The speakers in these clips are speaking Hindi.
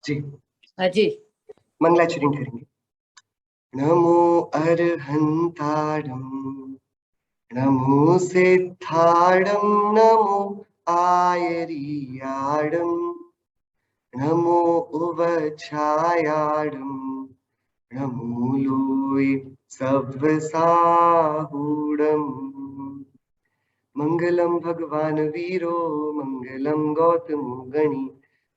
जी हाँ जी। मंगलाचरण करेंगे। नमो अरहंतारम, नमो सिद्धारम, नमो आयरियाडम, नमो उवछायाडम, नमो लोय सव्वसाहूडम। मंगलम भगवान वीरो, मंगलम गौतमो गणी,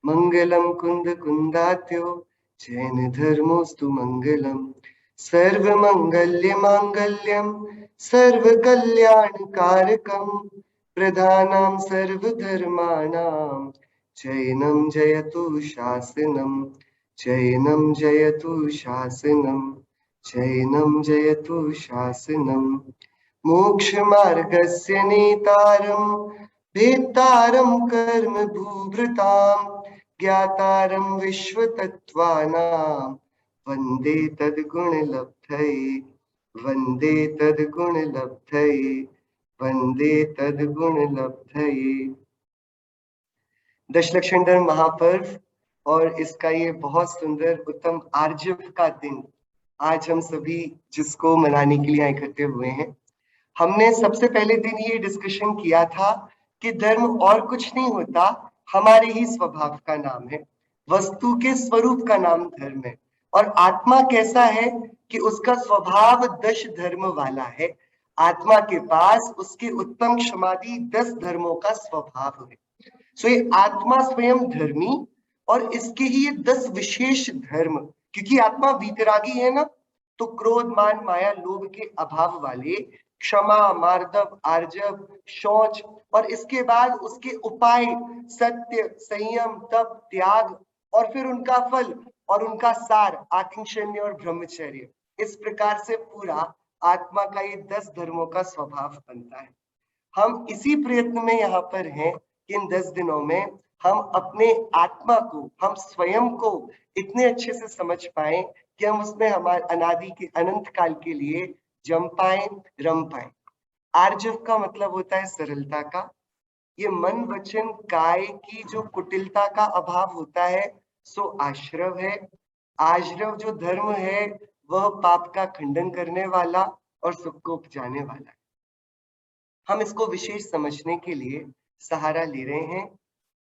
मंगलम कुंद कुंदात्यो, जैन धर्मोस्तु मंगलम। सर्व मंगल्य मांगल्यम, सर्व कल्याण कारकम, प्रधानाम सर्व धर्माणाम, जैनम जयतु शासनम, जैनम जयतु शासनम, जैनम जयतु शासनम। मोक्ष मार्गस्य नेतारं, भेत्तारं कर्म भूभृतां, ज्ञातारं विश्वतत्त्वानां, वन्दे तद्गुणलब्धये, वन्दे तद्गुणलब्धये, वन्दे तद्गुणलब्धये। दशलक्षण महापर्व और इसका ये बहुत सुंदर उत्तम आर्जव का दिन आज हम सभी जिसको मनाने के लिए इकट्ठे हुए हैं। हमने सबसे पहले दिन ये डिस्कशन किया था कि धर्म और कुछ नहीं होता, हमारे ही स्वभाव का नाम है, वस्तु के स्वरूप का नाम धर्म है। और आत्मा कैसा है कि उसका स्वभाव 10 धर्म वाला है। आत्मा के पास उसके उत्तम क्षमादि 10 धर्मों का स्वभाव है। सो ये आत्मा स्वयं धर्मी और इसके ही ये 10 विशेष धर्म, क्योंकि आत्मा वीतरागी है ना, तो क्रोध मान माया लोभ के अभाव वाले क्षमा मार्दव आर्जव शौच और इसके बाद उसके उपाय सत्य संयम तप त्याग और फिर उनका फल और उनका सार आकिंचन्य और ब्रह्मचर्य, इस प्रकार से पूरा आत्मा का ये 10 धर्मों का स्वभाव बनता है। हम इसी प्रयत्न में यहाँ पर हैं कि इन 10 दिनों में हम अपने आत्मा को, हम स्वयं को इतने अच्छे से समझ पाए कि हम उसमें हमारे अनादि के अनंत काल के लिए जम पाए, रम पाए। आर्जव का मतलब होता है सरलता का। ये मन वचन काय की जो कुटिलता का अभाव होता है सो आश्रव है। आश्रव जो धर्म है वह पाप का खंडन करने वाला और सुख को उपजाने वाला है। हम इसको विशेष समझने के लिए सहारा ले रहे हैं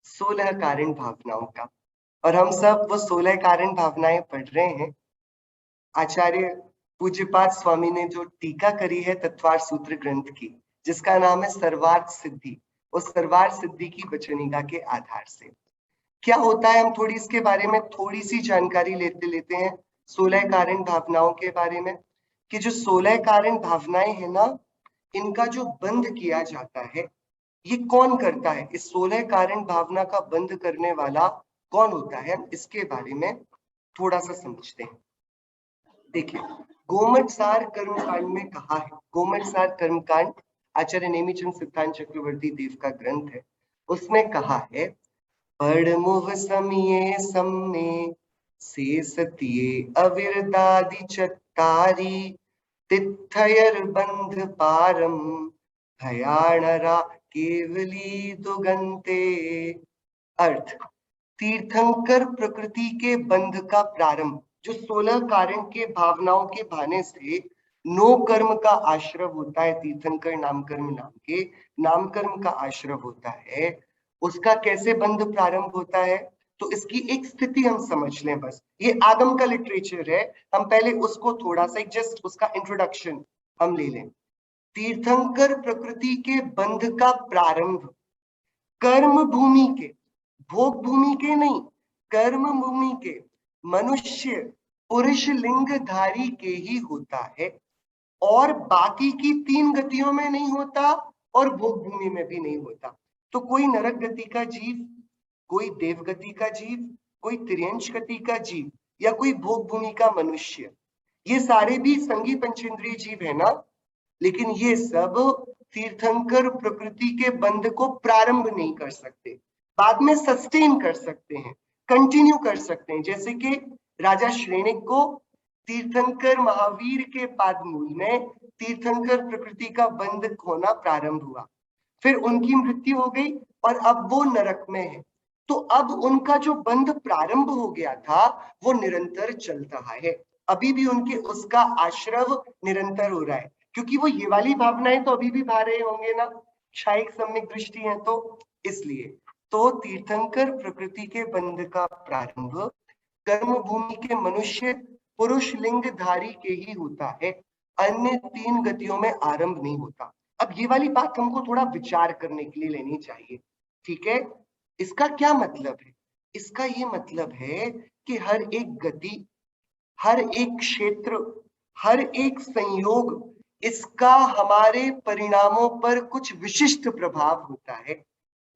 16 कारण भावनाओं का, और हम सब वो 16 कारण भावनाएं पढ़ रहे हैं। आचार्य पूज्यपाद स्वामी ने जो टीका करी है तत्वार सूत्र ग्रंथ की, जिसका नाम है सर्वार्थ सिद्धि, उस सर्वार्थ सिद्धि की वचनिका के आधार से क्या होता है, हम थोड़ी इसके बारे में थोड़ी सी जानकारी लेते हैं 16 कारण भावनाओं के बारे में। कि जो 16 कारण भावनाएं है ना, इनका जो बंध किया जाता है ये कौन करता है, इस 16 कारण भावना का बंध करने वाला कौन होता है, इसके बारे में थोड़ा सा समझते हैं। देखिए, गोमटसार कर्मकांड में कहा है, गोमटसार कर्मकांड आचार्य नेमिचंद सिद्धांत चक्रवर्ती देव का ग्रंथ है, उसमें कहा है पड़मुह समिये सम्मे से सतिये अविरदादि चत्तारी तिथयर बंध पारम भयाणरा केवली दुगंते। अर्थ, तीर्थंकर प्रकृति के बंध का प्रारंभ जो 16 कारण के भावनाओं के भाने से नो कर्म का आश्रव होता है, तीर्थंकर नामकर्म नाम के नामकर्म का आश्रव होता है, उसका कैसे बंध प्रारंभ होता है। तो इसकी एक स्थिति हम समझ लें, बस ये आगम का लिटरेचर है, हम पहले उसको थोड़ा सा जस्ट उसका इंट्रोडक्शन हम ले लें। तीर्थंकर प्रकृति के बंध का प्रारंभ कर्म भूमि के, भोग भूमि के नहीं, कर्म भूमि के मनुष्य पुरुष लिंगधारी के ही होता है, और बाकी की 3 गतियों में नहीं होता और भोग भूमि में भी नहीं होता। तो कोई नरक गति का जीव, कोई देव गति का जीव, कोई त्रियंश गति का जीव या कोई भोग भूमि का मनुष्य, ये सारे भी संगी पंचेंद्रिय जीव है ना, लेकिन ये सब तीर्थंकर प्रकृति के बंध को प्रारंभ नहीं कर सकते, बाद में सस्टेन कर सकते हैं, कंटिन्यू कर सकते हैं। जैसे कि राजा श्रेणिक को तीर्थंकर महावीर के पादमूल में तीर्थंकर प्रकृति का बंध होना प्रारंभ हुआ, फिर उनकी मृत्यु हो गई और अब वो नरक में है। तो अब उनका जो बंध प्रारंभ हो गया था वो निरंतर चल रहा है, अभी भी उनके उसका आश्रव निरंतर हो रहा है, क्योंकि वो ये वाली भावनाएं तो अभी भी भा रहे होंगे ना, क्षायिक सम्यक दृष्टि है तो इसलिए। तो तीर्थंकर प्रकृति के बंध का प्रारंभ कर्म भूमि के मनुष्य पुरुष लिंगधारी के ही होता है, अन्य तीन गतियों में आरंभ नहीं होता। अब ये वाली बात हमको थोड़ा विचार करने के लिए लेनी चाहिए, ठीक है। इसका क्या मतलब है? इसका ये मतलब है कि हर एक गति, हर एक क्षेत्र, हर एक संयोग, इसका हमारे परिणामों पर कुछ विशिष्ट प्रभाव होता है,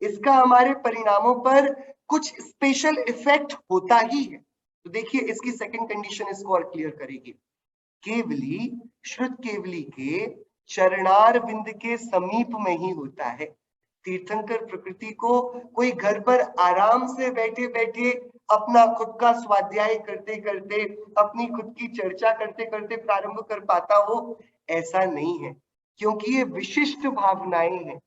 इसका हमारे परिणामों पर कुछ स्पेशल इफेक्ट होता ही है। तो देखिए इसकी सेकंड कंडीशन इसको और क्लियर करेगी। केवली श्रुत केवली के चरणार बिंद के समीप में ही होता है। तीर्थंकर प्रकृति को कोई घर पर आराम से बैठे बैठे अपना खुद का स्वाध्याय करते करते, अपनी खुद की चर्चा करते करते प्रारंभ कर पाता हो, ऐसा नहीं है, क्योंकि ये विशिष्ट भावनाएं हैं।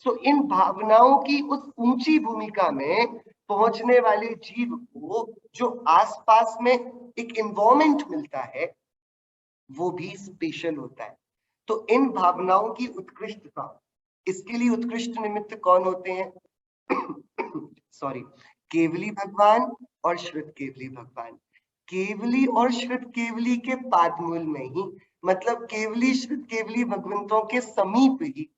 सो इन भावनाओं की उस ऊंची भूमिका में पहुंचने वाले जीव को जो आसपास में एक इन्वायरमेंट मिलता है वो भी स्पेशल होता है। तो इन भावनाओं की उत्कृष्टता, इसके लिए उत्कृष्ट निमित्त कौन होते हैं? सॉरी, केवली भगवान और श्रुत केवली भगवान। केवली और श्रुत केवली के पादमूल में ही, मतलब केवली श्रुत केवली भगवंतों के समीप ही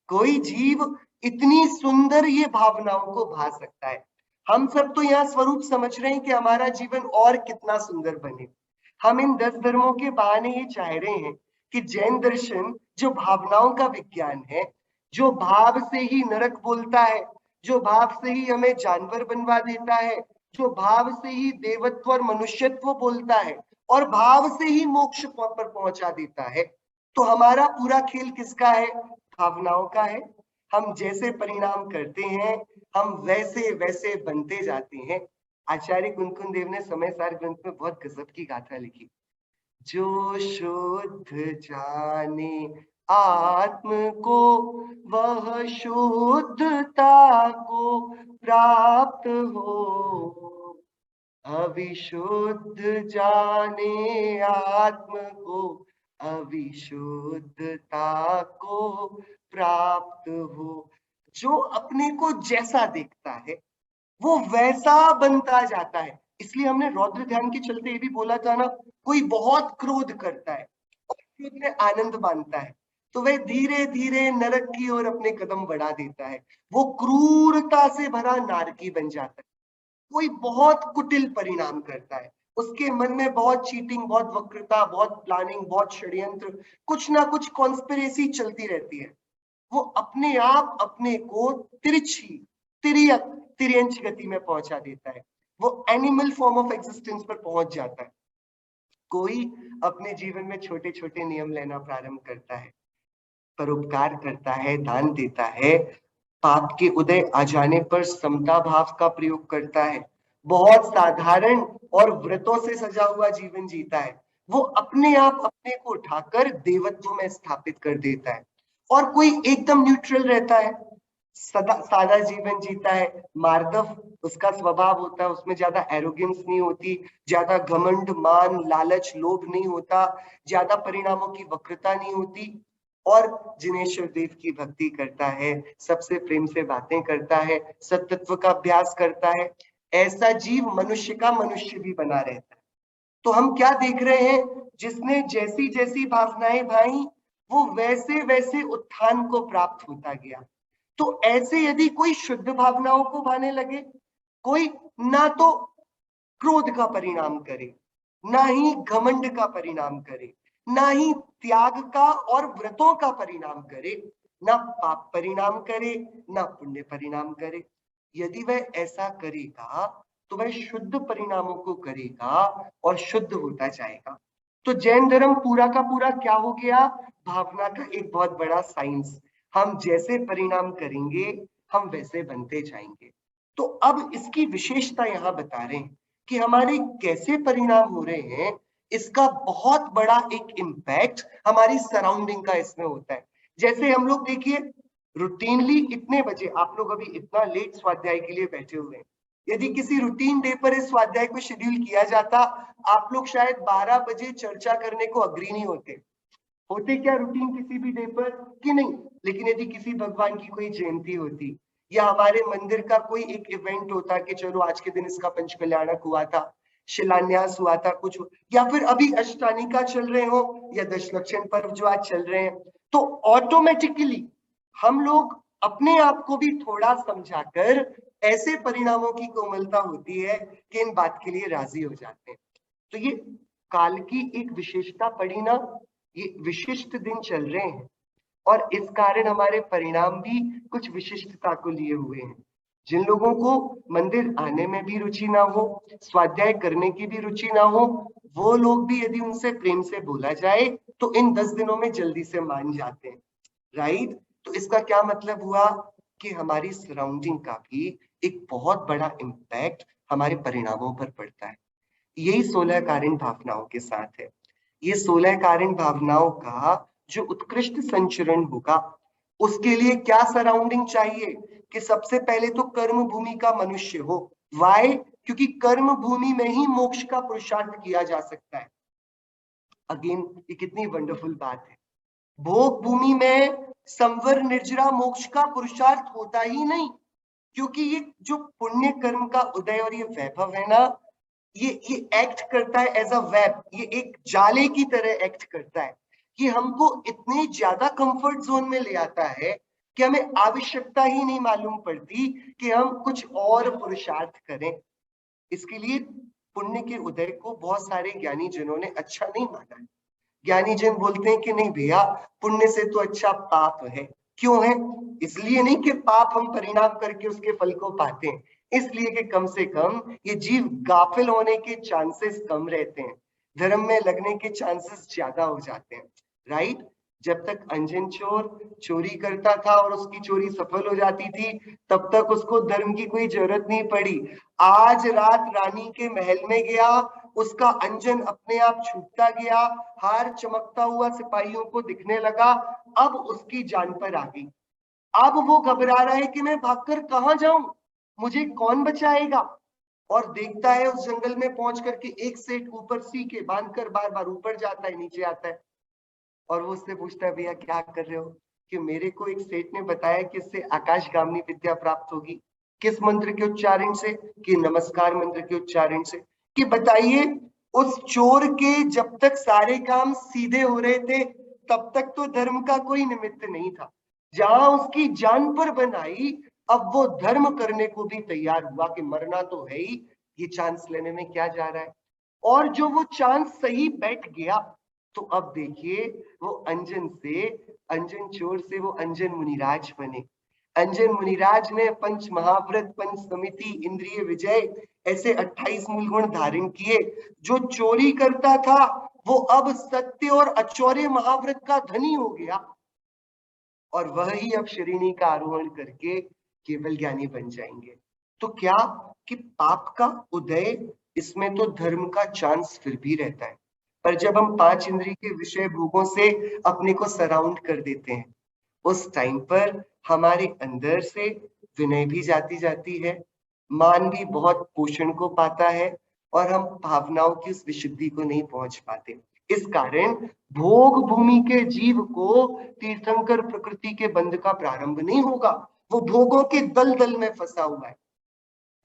कोई जीव इतनी सुंदर ये भावनाओं को भा सकता है। हम सब तो यहाँ स्वरूप समझ रहे हैं कि हमारा जीवन और कितना सुंदर बने। हम इन 10 धर्मों के बहाने ये चाह रहे हैं कि जैन दर्शन जो भावनाओं का विज्ञान है, जो भाव से ही नरक बोलता है, जो भाव से ही हमें जानवर बनवा देता है, जो भाव से ही देवत्व और मनुष्यत्व बोलता है, और भाव से ही मोक्ष पर पहुंचा देता है, तो हमारा पूरा खेल किसका है? भावनाओं का है। हम जैसे परिणाम करते हैं हम वैसे वैसे बनते जाते हैं। आचार्य कुंकुन देव ने समय सार ग्रंथ में बहुत गजब की गाथा लिखी। जो शुद्ध जाने आत्म को वह शुद्धता को प्राप्त हो, अविशुद्ध जाने आत्म को अविशुद्धता को प्राप्त हो। जो अपने को जैसा देखता है वो वैसा बनता जाता है। इसलिए हमने रौद्र ध्यान के चलते ये भी बोला था ना, कोई बहुत क्रोध करता है और क्रोध में आनंद मानता है तो वह धीरे धीरे नरक की ओर अपने कदम बढ़ा देता है, वो क्रूरता से भरा नारकी बन जाता है। कोई बहुत कुटिल परिणाम करता है, उसके मन में बहुत चीटिंग, बहुत वक्रता, बहुत प्लानिंग, बहुत षड्यंत्र, कुछ ना कुछ कॉन्स्पिरेसी चलती रहती है। वो अपने आप अपने को तिरछी, तिर्यक, तिर्यंच गति में पहुंचा देता है, वो एनिमल फॉर्म ऑफ एग्जिस्टेंस पर पहुंच जाता है। कोई अपने जीवन में छोटे छोटे नियम लेना प्रारंभ करता है, परोपकार करता है, दान देता है, पाप के उदय आ जाने पर समता भाव का प्रयोग करता है, बहुत साधारण और व्रतों से सजा हुआ जीवन जीता है, वो अपने आप अपने को उठाकर देवत्व में स्थापित कर देता है। और कोई एकदम न्यूट्रल रहता है, सदा सादा जीवन जीता है, मार्दव उसका स्वभाव होता है, उसमें ज्यादा एरोगेंस नहीं होती, ज्यादा घमंड, मान, लालच, लोभ नहीं होता, ज्यादा परिणामों की वक्रता नहीं होती, और जिनेश्वर देव की भक्ति करता है, सबसे प्रेम से बातें करता है, सतत्व का अभ्यास करता है, ऐसा जीव मनुष्य का मनुष्य भी बना रहता है। तो हम क्या देख रहे हैं? जिसने जैसी जैसी भावनाएं भाई वो वैसे वैसे उत्थान को प्राप्त होता गया। तो ऐसे यदि कोई शुद्ध भावनाओं को भाने लगे, कोई ना तो क्रोध का परिणाम करे, ना ही घमंड का परिणाम करे, ना ही त्याग का और व्रतों का परिणाम करे, ना पाप परिणाम करे, ना पुण्य परिणाम करे, यदि वह ऐसा करेगा तो वह शुद्ध परिणामों को करेगा और शुद्ध होता जाएगा। तो जैन धर्म पूरा का पूरा क्या हो गया? भावना का एक बहुत बड़ा साइंस। हम जैसे परिणाम करेंगे हम वैसे बनते जाएंगे। तो अब इसकी विशेषता यहाँ बता रहे हैं कि हमारे कैसे परिणाम हो रहे हैं, इसका बहुत बड़ा एक इम्पैक्ट हमारी सराउंडिंग का इसमें होता है। जैसे हम लोग देखिए रूटीनली इतने बजे, आप लोग अभी इतना लेट स्वाध्याय के लिए बैठे हुए हैं, यदि किसी रूटीन डे पर इस स्वाध्याय को शेड्यूल किया जाता, आप लोग शायद 12 बजे चर्चा करने को अग्री नहीं होते। होते क्या रूटीन किसी भी डे पर कि नहीं, लेकिन यदि किसी भगवान की कोई जयंती होती या हमारे मंदिर का कोई एक इवेंट होता कि चलो आज के दिन इसका पंच कल्याणक हुआ था, शिलान्यास हुआ था कुछ, या फिर अभी अष्टानिका चल रहे हो या दशलक्षण पर्व जो आज चल रहे हैं, तो ऑटोमेटिकली हम लोग अपने आप को भी थोड़ा समझाकर ऐसे परिणामों की कोमलता होती है कि इन बात के लिए राजी हो जाते हैं। तो ये काल की एक विशेषता पड़ी ना, ये विशिष्ट दिन चल रहे हैं और इस कारण हमारे परिणाम भी कुछ विशिष्टता को लिए हुए हैं। जिन लोगों को मंदिर आने में भी रुचि ना हो, स्वाध्याय करने की भी रुचि ना हो, वो लोग भी यदि उनसे प्रेम से बोला जाए तो इन 10 दिनों में जल्दी से मान जाते हैं, राइट। तो इसका क्या मतलब हुआ कि हमारी सराउंडिंग का भी एक बहुत बड़ा इम्पैक्ट हमारे परिणामों पर पड़ता है। यही 16 कारण भावनाओं के साथ है। ये 16 कारण भावनाओं का जो उत्कृष्ट संचरण होगा, उसके लिए क्या सराउंडिंग चाहिए कि सबसे पहले तो कर्म भूमि का मनुष्य हो। वाई? क्योंकि कर्म भूमि में ही मोक्ष का पुरुषार्थ किया जा सकता है। अगेन ये कितनी वंडरफुल बात है। भोग भूमि में संवर निर्जरा मोक्ष का पुरुषार्थ होता ही नहीं, क्योंकि ये जो पुण्य कर्म का उदय और ये वैभव है ना, ये एक्ट करता है एज अ वेब, ये एक जाले की तरह एक्ट करता है। ये हमको इतने ज्यादा कंफर्ट जोन में ले आता है कि हमें आवश्यकता ही नहीं मालूम पड़ती कि हम कुछ और पुरुषार्थ करें। इसके लिए पुण्य के उदय को बहुत सारे ज्ञानी जनों ने अच्छा नहीं माना है। ज्ञानी जन बोलते हैं कि नहीं भैया, पुण्य से तो अच्छा पाप है। क्यों है? इसलिए नहीं कि पाप हम परिणाम करके उसके फल को पाते हैं, इसलिए कि कम से कम ये जीव गाफिल होने के चांसेस कम रहते हैं, धर्म में लगने के चांसेस ज्यादा हो जाते हैं, राइट। जब तक अंजन चोर चोरी करता था और उसकी चोरी सफल हो जाती थी, तब तक उसको धर्म की कोई जरूरत नहीं पड़ी। आज रात रानी के महल में गया, उसका अंजन अपने आप छूटता गया, हार चमकता हुआ सिपाहियों को दिखने लगा, अब उसकी जान पर आ गई। अब वो घबरा रहा है कि मैं भागकर कहां जाऊं, मुझे कौन बचाएगा। और देखता है उस जंगल में पहुंच करके एक सेठ ऊपर सीके बांधकर बार बार ऊपर जाता है, नीचे आता है, और वो उससे पूछता है भैया क्या कर रहे हो, कि मेरे को एक सेठ ने बताया कि इससे आकाशगामी विद्या प्राप्त होगी। किस मंत्र के उच्चारण से? कि नमस्कार मंत्र के उच्चारण से। कि बताइए, उस चोर के जब तक सारे काम सीधे हो रहे थे तब तक तो धर्म का कोई निमित्त नहीं था। जहां उसकी जान पर बनाई, अब वो धर्म करने को भी तैयार हुआ कि मरना तो है ही, ये चांस लेने में क्या जा रहा है। और जो वो चांस सही बैठ गया, तो अब देखिए वो अंजन चोर से वो अंजन मुनिराज बने। अंजन मुनिराज ने पंच महाव्रत, पंच समिति, इंद्रिय विजय, ऐसे 28 मूल गुण धारण किए। जो चोरी करता था वो अब सत्य और अचौर्य महाव्रत का धनी हो गया, और वह ही अब श्रेणी का आरोहण करके केवल ज्ञानी बन जाएंगे। तो क्या कि पाप का उदय, इसमें तो धर्म का चांस फिर भी रहता है, पर जब हम 5 इंद्रिय के विषय भोगों से अपने को सराउंड कर देते हैं, उस टाइम पर हमारे अंदर से विनय भी जाती जाती है, मान भी बहुत पोषण को पाता है, और हम भावनाओं की उस विशुद्धि को नहीं पहुंच पाते। इस कारण भोग भूमि के जीव को तीर्थंकर प्रकृति के बंध का प्रारंभ नहीं होगा, वो भोगों के दलदल में फंसा हुआ है।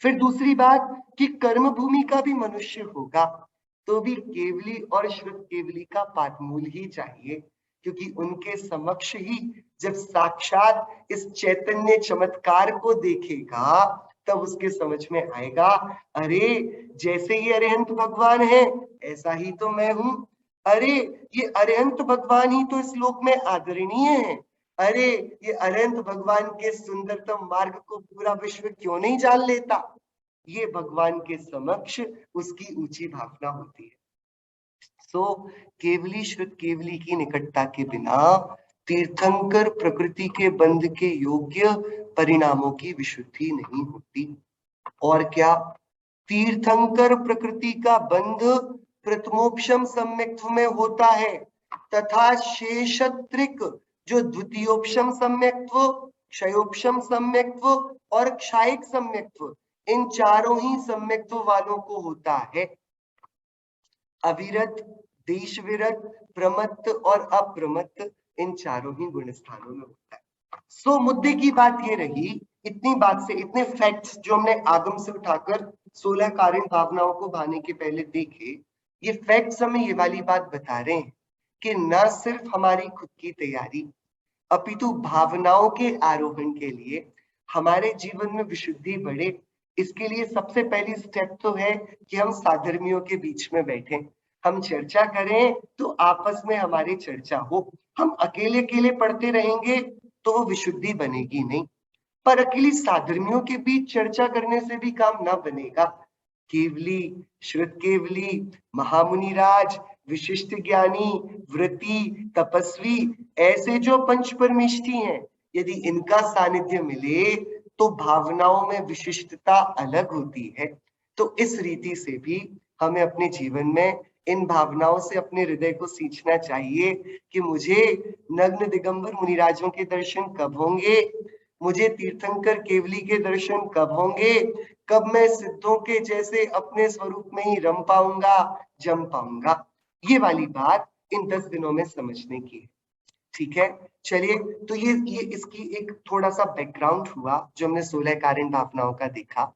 फिर दूसरी बात कि कर्म भूमि का भी मनुष्य होगा तो भी केवली और श्रुत केवली का पाठमूल ही चाहिए, क्योंकि उनके समक्ष ही जब साक्षात इस चैतन्य चमत्कार को देखेगा, तब उसके समझ में आएगा, अरे जैसे ये अरिहंत भगवान है ऐसा ही तो मैं हूं। अरे ये अरिहंत भगवान ही तो इस लोक में आदरणीय है। अरे ये अरिहंत भगवान के सुंदरतम मार्ग को पूरा विश्व क्यों नहीं जान लेता। ये भगवान के समक्ष उसकी ऊंची भावना होती है। सो केवली श्रुत केवली की निकटता के बिना तीर्थंकर प्रकृति के बंध के योग्य परिणामों की विशुद्धि नहीं होती। और क्या? तीर्थंकर प्रकृति का बंध प्रथमोपशम सम्यक्त्व में होता है, तथा शेषत्रिक जो द्वितीयोपशम सम्यक्त्व, क्षयोपशम सम्यक्त्व और क्षायिक सम्यक्त्व, इन चारों ही सम्यक्त्व वालों को होता है। अविरत, देशविरत, प्रमत्त और अप्रमत्त, इन चारों ही गुण स्थानों में होता है। सो मुद्दे की बात ये रही, इतनी बात से, इतने फैक्ट्स जो हमने आगम से उठाकर 16 कारण भावनाओं को भाने के पहले देखे, ये फैक्ट्स हमें ये वाली बात बता रहे हैं कि न सिर्फ हमारी खुद की तैयारी, अपितु भावनाओं के आरोहण के लिए हमारे जीवन में विशुद्धि बढ़े, इसके लिए सबसे पहली स्टेप तो है कि हम साधर्मियों के बीच में बैठे, हम चर्चा करें तो आपस में हमारी चर्चा हो। हम अकेले अकेले पढ़ते रहेंगे तो वो विशुद्धि बनेगी नहीं, पर अकेली साधर्मियों के बीच चर्चा करने से भी काम ना बनेगा। केवली, श्रुत केवली, महामुनिराज, विशिष्ट ज्ञानी, व्रती, तपस्वी, ऐसे जो पंच परमेष्ठी हैं, यदि इनका सानिध्य मिले तो भावनाओं में विशिष्टता अलग होती है। तो इस रीति से भी हमें अपने जीवन में इन भावनाओं से अपने हृदय को सींचना चाहिए कि मुझे नग्न दिगंबर मुनिराजों के दर्शन कब होंगे, मुझे तीर्थंकर केवली के दर्शन कब होंगे, कब मैं सिद्धों के जैसे अपने स्वरूप में ही रम पाऊंगा, जम पाऊंगा। ये वाली बात इन 10 दिनों में समझने की है। ठीक है, चलिए, तो ये इसकी एक थोड़ा सा बैकग्राउंड हुआ जो हमने 16 कारण भावनाओं का देखा।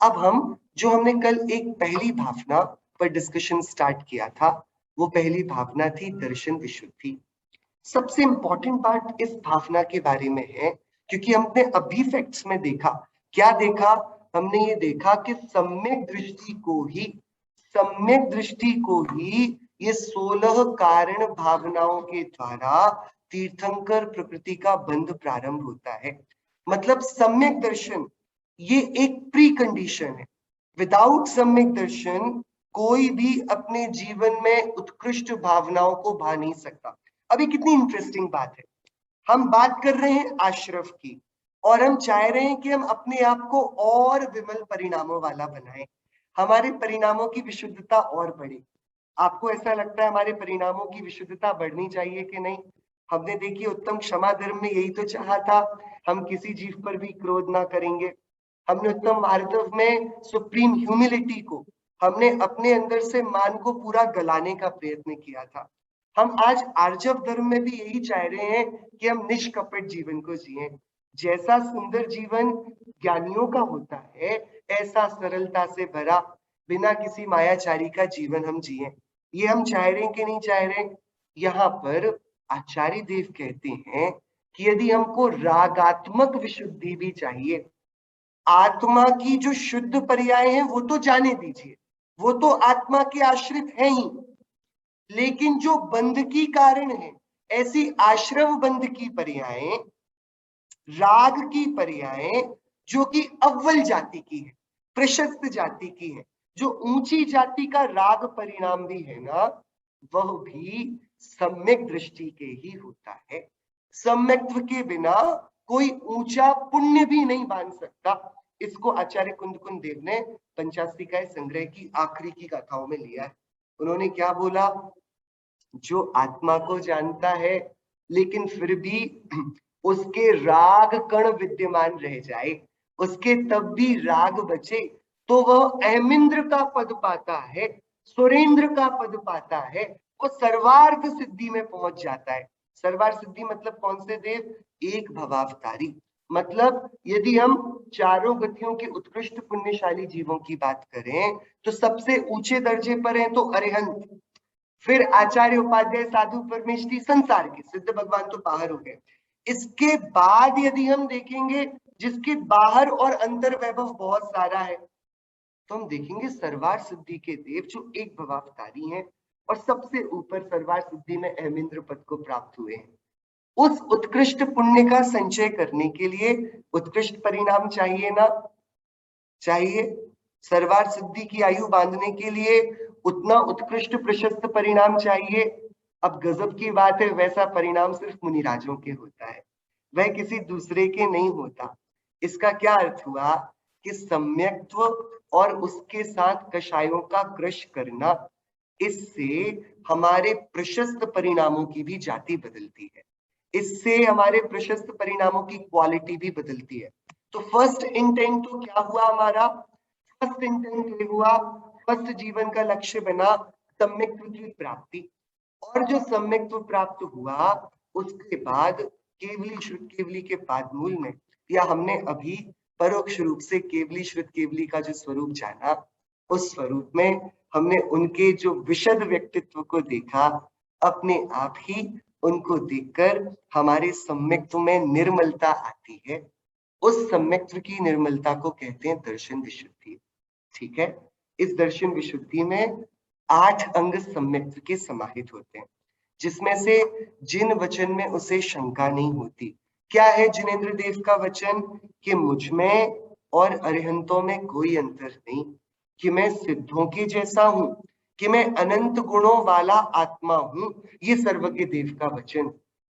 अब हम जो हमने कल एक पहली भावना पर डिस्कशन स्टार्ट किया था, वो पहली भावना थी दर्शन विशुद्धि। सबसे इंपॉर्टेंट बात इस भावना के बारे में है, क्योंकि हमने अभी फैक्ट्स में देखा, क्या देखा, हमने ये देखा कि सम्यक दृष्टि को ही ये 16 कारण भावनाओं के द्वारा तीर्थंकर प्रकृति का बंध प्रारंभ होता है। मतलब सम्यक दर्शन ये एक प्री कंडीशन है। विदाउट सम्यक दर्शन कोई भी अपने जीवन में उत्कृष्ट भावनाओं को भा नहीं सकता। अभी कितनी इंटरेस्टिंग बात है, हम बात कर रहे हैं आश्रव की और हम चाह रहे हैं कि हम अपने आप को और विमल परिणामों वाला बनाएं, हमारे परिणामों की विशुद्धता और बढ़े। आपको ऐसा लगता है हमारे परिणामों की विशुद्धता बढ़नी चाहिए कि नहीं? हमने देखिए उत्तम क्षमा धर्म में यही तो चाहा था, हम किसी जीव पर भी क्रोध ना करेंगे। हमने उत्तम मार्दव में सुप्रीम ह्यूमिलिटी को, हमने अपने अंदर से मान को पूरा गलाने का प्रयत्न किया था। हम आज आर्जव धर्म में भी यही चाह रहे हैं कि हम निष्कपट जीवन को जिएं। जैसा सुंदर जीवन ज्ञानियों का होता है, ऐसा सरलता से भरा, बिना किसी मायाचारी का जीवन हम जिएं। ये हम चाह रहे हैं कि नहीं चाह रहे? यहाँ पर आचार्य देव कहते हैं कि यदि हमको रागात्मक विशुद्धि भी चाहिए, आत्मा की जो शुद्ध पर्याय है वो तो जाने दीजिए, वो तो आत्मा के आश्रित है ही, लेकिन जो बंध की कारण है, ऐसी आश्रव बंध की पर्याय, राग की पर्याय जो कि अव्वल जाति की है, प्रशस्त जाति की है, जो ऊंची जाति का राग परिणाम भी है ना, वह भी सम्यक दृष्टि के ही होता है। सम्यक्त्व के बिना कोई ऊंचा पुण्य भी नहीं बांध सकता। इसको आचार्य कुंदकुंद देव ने पंचास्तिकाय संग्रह की आखिरी की गाथाओं में लिया है। उन्होंने क्या बोला, जो आत्मा को जानता है लेकिन फिर भी उसके राग कण विद्यमान रह जाए, उसके तब भी राग बचे, तो वह अहमिंद्र का पद पाता है, सुरेंद्र का पद पाता है, वो सर्वार्थ सिद्धि में पहुंच जाता है। सर्वार्थ सिद्धि मतलब कौन से देव? एक भवावतारी। मतलब यदि हम चारों गतियों के उत्कृष्ट पुण्यशाली जीवों की बात करें तो सबसे ऊंचे दर्जे पर हैं तो अरिहंत, फिर आचार्य उपाध्याय साधु परमेष्ठी संसार के, सिद्ध भगवान तो बाहर हो गए। इसके बाद यदि हम देखेंगे जिसके बाहर और अंतर वैभव बहुत सारा है, तो हम देखेंगे सर्वार सिद्धि के देव जो एक भवावतारी हैं और सबसे ऊपर सर्वार सिद्धि में अहमिंद्र पद को प्राप्त हुए हैं। उस उत्कृष्ट पुण्य का संचय करने के लिए उत्कृष्ट परिणाम चाहिए ना? चाहिए। सर्वार सिद्धि की आयु बांधने के लिए उतना उत्कृष्ट प्रशस्त परिणाम चाहिए। अब गजब की बात है, वैसा परिणाम सिर्फ मुनिराजों के होता है, वह किसी दूसरे के नहीं होता। इसका क्या अर्थ हुआ कि सम्यक्त्व और उसके साथ कषायों का क्रश करना, इससे हमारे प्रशस्त परिणामों की भी जाति बदलती है, इससे हमारे प्रशस्त परिणामों की क्वालिटी भी बदलती है। तो फर्स्ट इंटेंट तो क्या हुआ हमारा? फर्स्ट इंटेंट ये हुआ, फर्स्ट जीवन का लक्ष्य बना सम्यक्त्व की प्राप्ति। और जो सम्यक्त्व प्राप्त हुआ उसके बाद केवली श्रुत केवली के पादमूल में, या हमने अभी परोक्ष रूप से केवली श्रुत केवली का जो स्वरूप जाना, उस स्वरूप में हमने उनके जो विशद व्यक्तित्व को देखा। अपने आप ही उनको देखकर हमारे सम्यक्त्व में निर्मलता आती है। उस सम्यक्त्व की निर्मलता को कहते हैं दर्शन विशुद्धि। ठीक है, इस दर्शन विशुद्धि में 8 अंग सम्यक्त्व के समाहित होते हैं, जिसमें से जिन वचन में उसे शंका नहीं होती। क्या है जिनेंद्र देव का वचन? कि मुझ में और अरिहंतों में कोई अंतर नहीं, कि मैं सिद्धों के जैसा हूं, कि मैं अनंत गुणों वाला आत्मा हूं। ये सर्वज्ञ देव का वचन।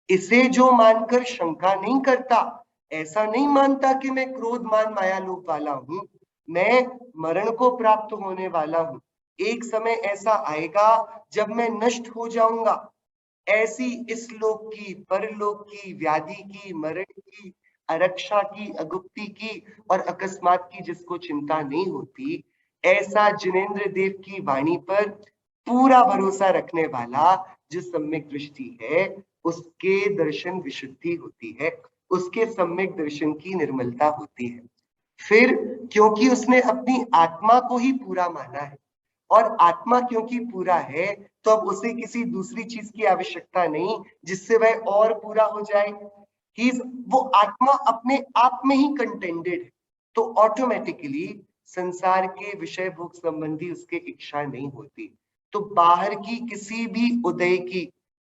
इसे जो मानकर शंका नहीं करता, ऐसा नहीं मानता कि मैं क्रोध मान माया लोभ वाला हूं, मैं मरण को प्राप्त होने वाला हूं, एक समय ऐसा आएगा जब मैं नष्ट हो जाऊंगा। ऐसी इस लोक की, परलोक की, व्याधि की, मरण की, अरक्षा की, अगुप्ति की और अकस्मात की जिसको चिंता नहीं होती, ऐसा जिनेंद्र देव की वाणी पर पूरा भरोसा रखने वाला जो सम्यक दृष्टि है, उसके दर्शन विशुद्धि होती है, उसके सम्यक दर्शन की निर्मलता होती है। फिर क्योंकि उसने अपनी आत्मा को ही पूरा माना है, और आत्मा क्योंकि पूरा है, तो अब उसे किसी दूसरी चीज की आवश्यकता नहीं जिससे वह और पूरा हो जाए। ही, वो आत्मा अपने आप में ही कंटेंडेड है, तो ऑटोमेटिकली संसार के विषय भोग संबंधी उसके इच्छा नहीं होती। तो बाहर की किसी भी उदय की,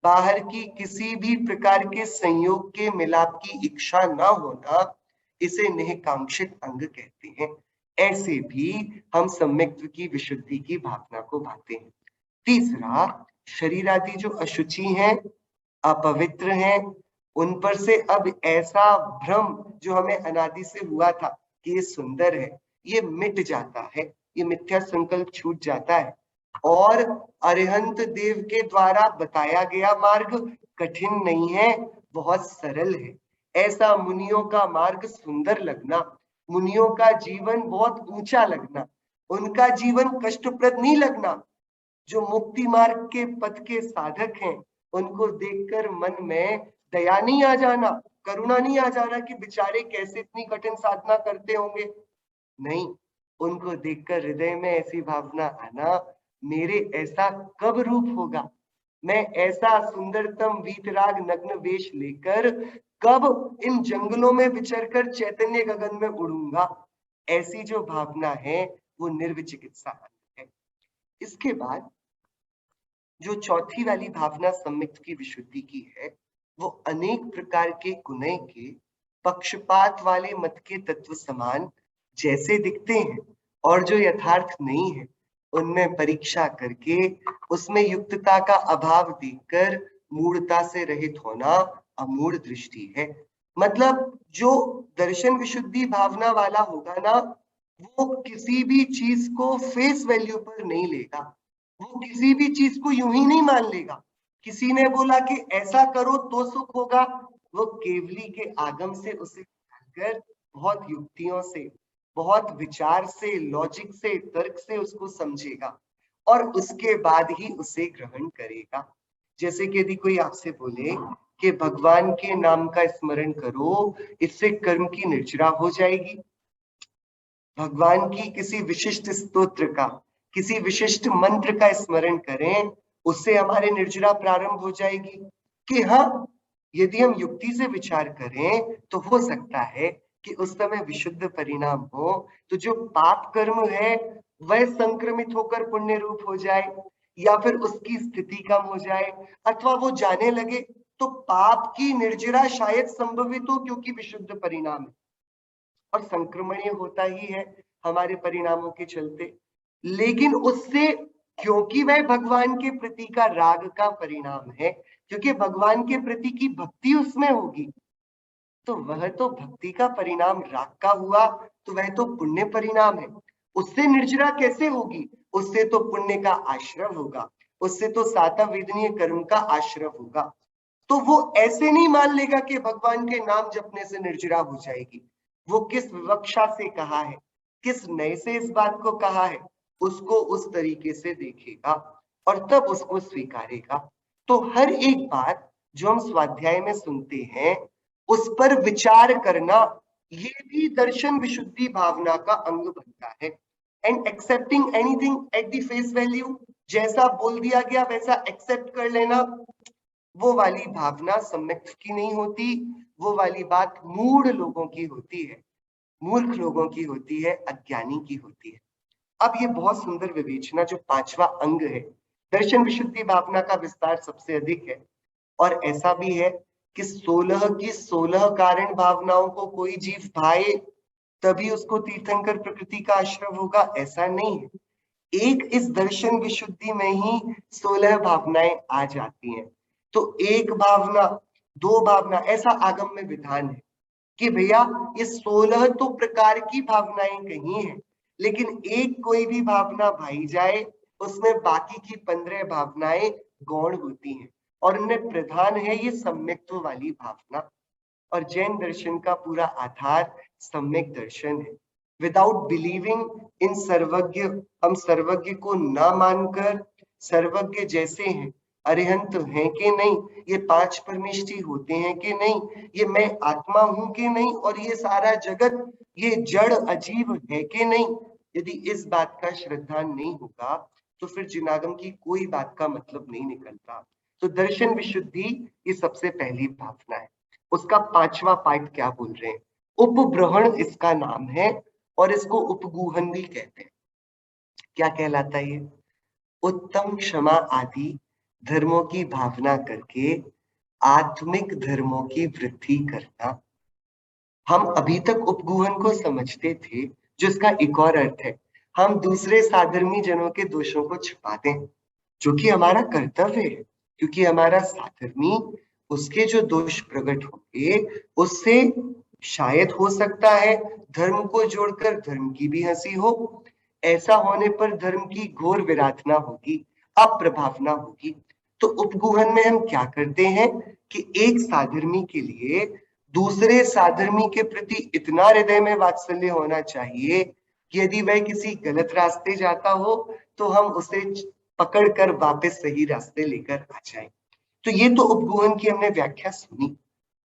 बाहर की किसी भी प्रकार के संयोग के मिलाप की इच्छा ना होना, इसे निःकांक्षित अंग कहते हैं। ऐसे भी हम सम्यक्त्व की विशुद्धि की भावना को पाते हैं। तीसरा, शरीर आदि जो अशुचि हैं, अपवित्र हैं, उन पर से अब ऐसा भ्रम जो हमें अनादि से हुआ था कि ये सुंदर है, ये मिट जाता है, ये मिथ्या संकल्प छूट जाता है। और अरिहंत देव के द्वारा बताया गया मार्ग कठिन नहीं है, बहुत सरल है। ऐसा मुनियों का मार्ग सुंदर लगना, मुनियों का जीवन बहुत ऊंचा लगना, उनका जीवन कष्टप्रद नहीं लगना, जो मुक्ति मार्ग के पथ के साधक हैं, उनको देखकर मन में दया नहीं आ जाना, करुणा नहीं आ जाना कि बेचारे कैसे इतनी कठिन साधना करते होंगे। नहीं, उनको देखकर हृदय में ऐसी भावना आना, मेरे ऐसा कब रूप होगा, मैं ऐसा सुंदरतम वीतराग नग्न वेश लेकर कब इन जंगलों में विचरकर चैतन्य गगन में उड़ूंगा। ऐसी जो भावना है वो निर्विचिकित्सा है। इसके बाद जो चौथी वाली भावना सम्यक्त्व की विशुद्धि की है, वो अनेक प्रकार के गुणय के पक्षपात वाले मत के तत्व समान जैसे दिखते हैं और जो यथार्थ नहीं है, उनमें परीक्षा करके उसमें युक्तता का अभाव देखकर मूढ़ता से रहित होना अमूढ़ दृष्टि है। मतलब जो दर्शन विशुद्धि भावना वाला होगा ना, वो किसी भी चीज को फेस वैल्यू पर नहीं लेगा, वो किसी भी चीज को यूं ही नहीं मान लेगा। किसी ने बोला कि ऐसा करो तो सुख होगा, वो केवली के आगम से उसे कर बहुत युक्तियों से, बहुत विचार से, लॉजिक से, तर्क से उसको समझेगा और उसके बाद ही उसे ग्रहण करेगा। जैसे कि यदि कोई आपसे बोले कि भगवान के नाम का स्मरण करो, इससे कर्म की निर्जरा हो जाएगी, भगवान की किसी विशिष्ट स्तोत्र का, किसी विशिष्ट मंत्र का स्मरण करें, उससे हमारे निर्जरा प्रारंभ हो जाएगी। कि हाँ, यदि हम युक्ति से विचार करें तो हो सकता है कि उस समय विशुद्ध परिणाम हो, तो जो पाप कर्म है वह संक्रमित होकर पुण्य रूप हो जाए, या फिर उसकी स्थिति कम हो जाए, अथवा वो जाने लगे तो पाप की निर्जरा शायद संभवित हो, क्योंकि विशुद्ध परिणाम है और संक्रमणीय होता ही है हमारे परिणामों के चलते। लेकिन उससे, क्योंकि वह भगवान के प्रति का राग का परिणाम है, क्योंकि भगवान के प्रति की भक्ति उसमें होगी, तो वह तो भक्ति का परिणाम राग का हुआ, तो वह तो पुण्य परिणाम है। उससे निर्जरा कैसे होगी? उससे तो पुण्य का आश्रव होगा, उससे तो सातव वेदनीय कर्म का आश्रव होगा। तो वो ऐसे नहीं मान लेगा कि भगवान के नाम जपने से निर्जरा हो जाएगी। वो किस विवक्षा से कहा है, किस नए से इस बात को कहा है, उसको उस तरीके से देखेगा और तब उसको स्वीकारेगा। तो हर एक बात जो हम स्वाध्याय में सुनते हैं उस पर विचार करना, ये भी दर्शन विशुद्धि भावना का अंग बनता है। And accepting anything at the face value, जैसा बोल दिया गया वैसा एक्सेप्ट कर लेना, वो वाली भावना सम्यक की नहीं होती। वो वाली बात मूढ़ लोगों की होती है, मूर्ख लोगों की होती है, अज्ञानी की होती है। अब ये बहुत सुंदर विवेचना जो पांचवा अंग है, दर्शन विशुद्धि भावना का विस्तार सबसे अधिक है। और ऐसा भी है कि 16 की 16 कारण भावनाओं को कोई जीव भाए तभी उसको तीर्थंकर प्रकृति का आश्रय होगा, ऐसा नहीं है। एक इस दर्शन विशुद्धि में ही 16 भावनाएं आ जाती हैं। तो एक भावना, दो भावना, ऐसा आगम में विधान है कि भैया ये 16 तो प्रकार की भावनाएं कही हैं, लेकिन एक कोई भी भावना भाई जाए उसमें बाकी की 15 भावनाएं गौण होती हैं और उनमें प्रधान है ये सम्यक्त्व वाली भावना। और जैन दर्शन का पूरा आधार सम्यक दर्शन है। विदाउट बिलीविंग इन सर्वज्ञ, हम सर्वज्ञ को ना मानकर सर्वज्ञ जैसे हैं, अरिहंत हैं कि नहीं, ये पांच परमेष्ठी होते हैं कि नहीं, ये मैं आत्मा हूं कि नहीं, और ये सारा जगत ये जड़ अजीब है कि नहीं, यदि इस बात का श्रद्धा नहीं होगा तो फिर जिनागम की कोई बात का मतलब नहीं निकलता। तो दर्शन विशुद्धि ये सबसे पहली भावना है। उसका पांचवा पार्ट क्या बोल रहे हैं, उपब्रहण इसका नाम है और इसको उपगूहन भी कहते हैं। क्या कहलाता है ये, उत्तम क्षमा आदि धर्मों की भावना करके आत्मिक धर्मों की वृद्धि करना। हम अभी तक उपगूहन को समझते थे, जिसका एक और अर्थ है हम दूसरे साधर्मी जनों के दोषों को छिपा दें, जो कि हमारा कर्तव्य है, क्योंकि हमारा साधर्मी उसके जो दोष प्रकट होंगे उससे शायद हो सकता है धर्म को जोड़कर धर्म की भी हंसी हो। ऐसा होने पर धर्म की घोर विराधना होगी, अप्रभावना होगी। तो उपगूहन में हम क्या करते हैं कि एक साधर्मी के लिए दूसरे साधर्मी के प्रति इतना हृदय में वात्सल्य होना चाहिए कि यदि वह किसी गलत रास्ते जाता हो तो हम उसे पकड़कर वापस सही रास्ते लेकर आ जाएं। तो ये तो उपगूहन की हमने व्याख्या सुनी,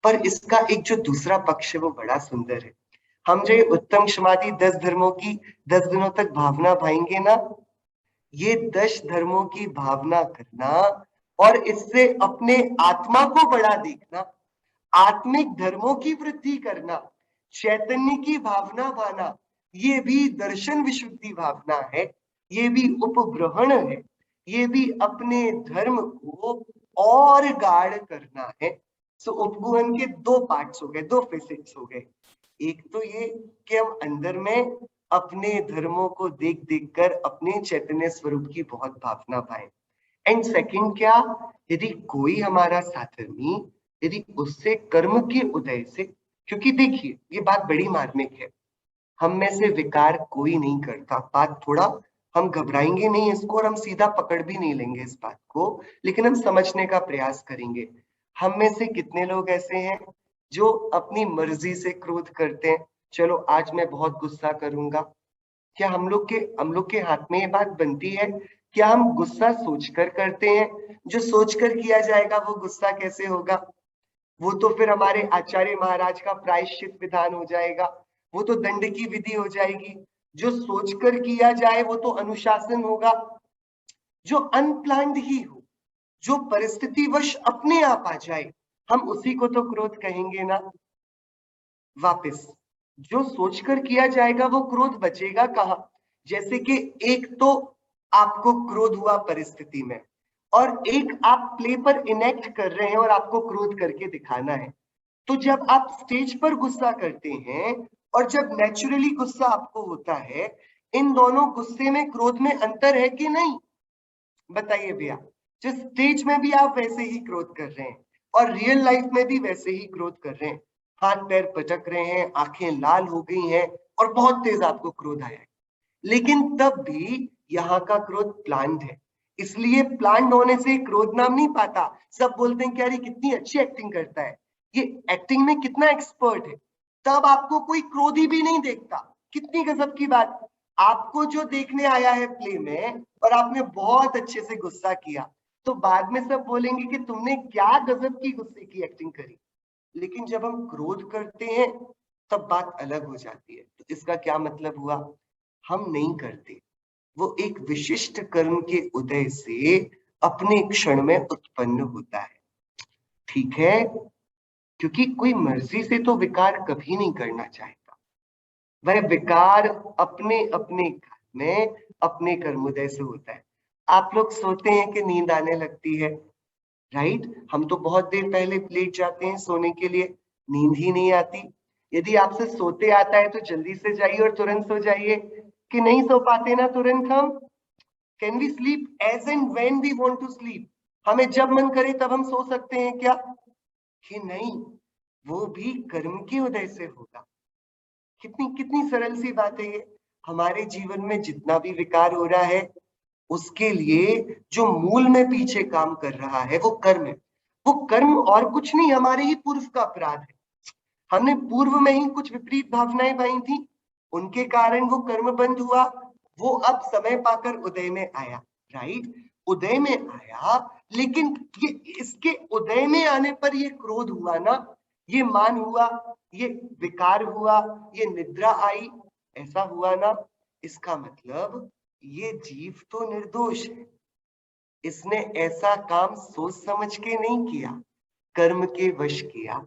पर इसका एक जो दूसरा पक्ष है वो बड़ा सुंदर है। हम जो उत्तम क्षमादि 10 धर्मों की 10 दिनों तक भावना भाएंगे ना, ये 10 धर्मों की भावना करना और इससे अपने आत्मा को बड़ा देखना, आत्मिक धर्मों की वृद्धि करना, चैतन्य की भावना पाना, ये भी दर्शन विशुद्धि भावना है, ये भी उपग्रहण है, ये भी अपने धर्म को और गाढ़ करना है। सो उपगूहन के दो पार्ट्स हो गए, दो फेसेट्स हो गए। एक तो ये कि हम अंदर में अपने धर्मों को देख देख कर अपने चैतन्य स्वरूप की बहुत भावना पाए। एंड सेकंड क्या, यदि कोई हमारा साधर्मी, यदि उससे कर्म के उदय से, क्योंकि देखिए ये बात बड़ी मार्मिक है, हम में से विकार कोई नहीं करता, बात थोड़ा हम घबराएंगे नहीं इसको और हम सीधा पकड़ भी नहीं लेंगे इस बात को, लेकिन हम समझने का प्रयास करेंगे। हम में से कितने लोग ऐसे हैं जो अपनी मर्जी से क्रोध करते हैं, चलो आज मैं बहुत गुस्सा करूंगा। क्या हम लोग के हाथ में ये बात बनती है? क्या हम गुस्सा सोचकर करते हैं? जो सोचकर किया जाएगा वो गुस्सा कैसे होगा? वो तो फिर हमारे आचार्य महाराज का प्रायश्चित विधान हो जाएगा, वो तो दंड की विधि हो जाएगी। जो सोचकर किया जाए वो तो अनुशासन होगा। जो अनप्लान्ड ही हो, जो परिस्थितिवश अपने आप आ जाए, हम उसी को तो क्रोध कहेंगे ना। वापस जो सोचकर किया जाएगा वो क्रोध बचेगा कहाँ? जैसे कि एक तो आपको क्रोध हुआ परिस्थिति में और एक आप प्ले पर इनेक्ट कर रहे हैं और आपको क्रोध करके दिखाना है। तो जब आप स्टेज पर गुस्सा करते हैं और जब नेचुरली गुस्सा आपको होता है, इन दोनों गुस्से में क्रोध में अंतर है कि नहीं? बताइए भैया। जिस स्टेज में भी आप वैसे ही क्रोध कर रहे हैं और रियल लाइफ में भी वैसे ही क्रोध कर रहे हैं, हाथ पैर पटक रहे हैं, आंखें लाल हो गई हैं और बहुत तेज आपको क्रोध आया है, लेकिन तब भी यहाँ का क्रोध प्लान्ड है। इसलिए प्लान्ड होने से क्रोध नाम नहीं पाता। सब बोलते हैं कि यार ये कितनी अच्छी एक्टिंग करता है, ये एक्टिंग में कितना एक्सपर्ट है। तब आपको कोई क्रोधी भी नहीं देखता। कितनी गजब की बात। आपको जो देखने आया है प्ले में और आपने बहुत अच्छे से गुस्सा किया, तो बाद में सब बोलेंगे कि तुमने क्या गजब की गुस्से की एक्टिंग करी। लेकिन जब हम क्रोध करते हैं तब बात अलग हो जाती है। तो इसका क्या मतलब हुआ? हम नहीं करते, वो एक विशिष्ट कर्म के उदय से अपने क्षण में उत्पन्न होता है। ठीक है, क्योंकि कोई मर्जी से तो विकार कभी नहीं करना चाहेगा। वह विकार अपने अपने काल में अपने कर्मोदय से होता है। आप लोग सोते हैं कि नींद आने लगती है, राइट? हम तो बहुत देर पहले लेट जाते हैं सोने के लिए, नींद ही नहीं आती। यदि आपसे सोते आता है तो जल्दी से जाइए और तुरंत सो जाइए। कि नहीं सो पाते ना तुरंत हम? Can we sleep as and when we want to sleep? हमें जब मन करे तब हम सो सकते हैं क्या? कि नहीं, वो भी कर्म के उदय से होगा। कितनी कितनी सरल सी बात है ये। हमारे जीवन में जितना भी विकार हो रहा है, उसके लिए जो मूल में पीछे काम कर रहा है वो कर्म है। वो कर्म और कुछ नहीं, हमारे ही पूर्व का अपराध है। हमने पूर्व में ही कुछ विपरीत भावनाएं पाई थी, उनके कारण वो कर्म बंद हुआ। वो अब समय पाकर उदय में आया, राइट? उदय में आया, लेकिन ये इसके उदय में आने पर ये क्रोध हुआ ना, ये मान हुआ, ये विकार हुआ, ये निद्रा आई, ऐसा हुआ ना। इसका मतलब ये जीव तो निर्दोष है। इसने ऐसा काम सोच समझ के नहीं किया, कर्म के वश किया।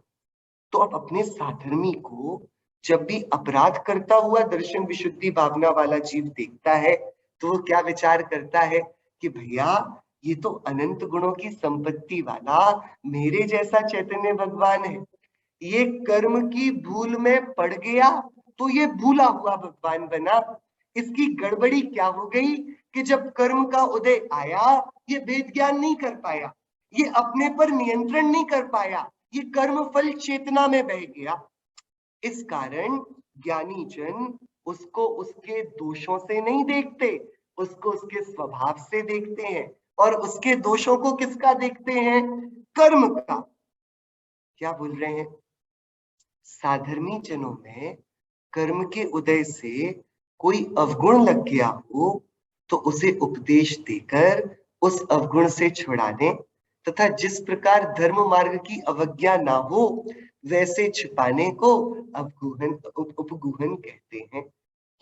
तो अब अपने साधर्मी को जब भी अपराध करता हुआ दर्शन विशुद्धि भावना वाला जीव देखता है, तो वो क्या विचार करता है कि भैया ये तो अनंत गुणों की संपत्ति वाला मेरे जैसा चैतन्य भगवान है। ये कर्म की भूल में पड़ गया तो ये भूला हुआ भगवान बना। इसकी गड़बड़ी क्या हो गई कि जब कर्म का उदय आया, ये वेद ज्ञान नहीं कर पाया, ये अपने पर नियंत्रण नहीं कर पाया, ये कर्म फल चेतना में बह गया। इस कारण ज्ञानी जन उसको उसके दोषों से नहीं देखते, उसको उसके स्वभाव से देखते हैं। और उसके दोषों को किसका देखते हैं? कर्म का। क्या बोल रहे हैं? साधर्मी जनों में कर्म के उदय से कोई अवगुण लग गया हो तो उसे उपदेश देकर उस अवगुण से छुड़ाने, तथा जिस प्रकार धर्म मार्ग की अवज्ञा ना हो वैसे छिपाने को अपगुहन उपगुहन कहते हैं।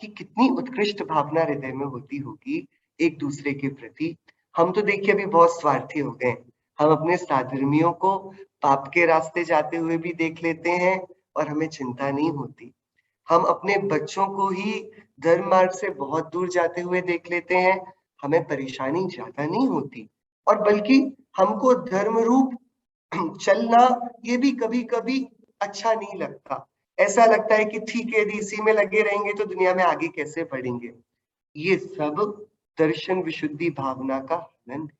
कि कितनी उत्कृष्ट भावना हृदय में होती होगी एक दूसरे के प्रति। हम तो देखिए अभी बहुत स्वार्थी हो गए। हम अपने साधर्मियों को पाप के रास्ते जाते हुए भी देख लेते हैं और हमें चिंता नहीं होती। हम अपने बच्चों को ही धर्म मार्ग से बहुत दूर जाते हुए देख लेते हैं, हमें परेशानी ज्यादा नहीं होती। और बल्कि हमको धर्म रूप चलना ये भी कभी कभी अच्छा नहीं लगता। ऐसा लगता है कि ठीक है, यदि इसी में लगे रहेंगे तो दुनिया में आगे कैसे बढ़ेंगे। ये सब दर्शन विशुद्धि भावना का आनंद।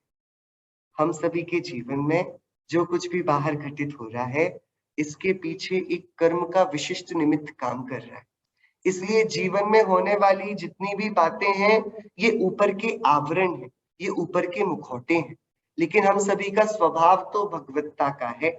हम सभी के जीवन में जो कुछ भी बाहर घटित हो रहा है, इसके पीछे एक कर्म का विशिष्ट निमित्त काम कर रहा है। इसलिए जीवन में होने वाली जितनी भी बातें हैं, ये ऊपर के आवरण है, ये ऊपर के मुखौटे हैं। लेकिन हम सभी का स्वभाव तो भगवत्ता का है।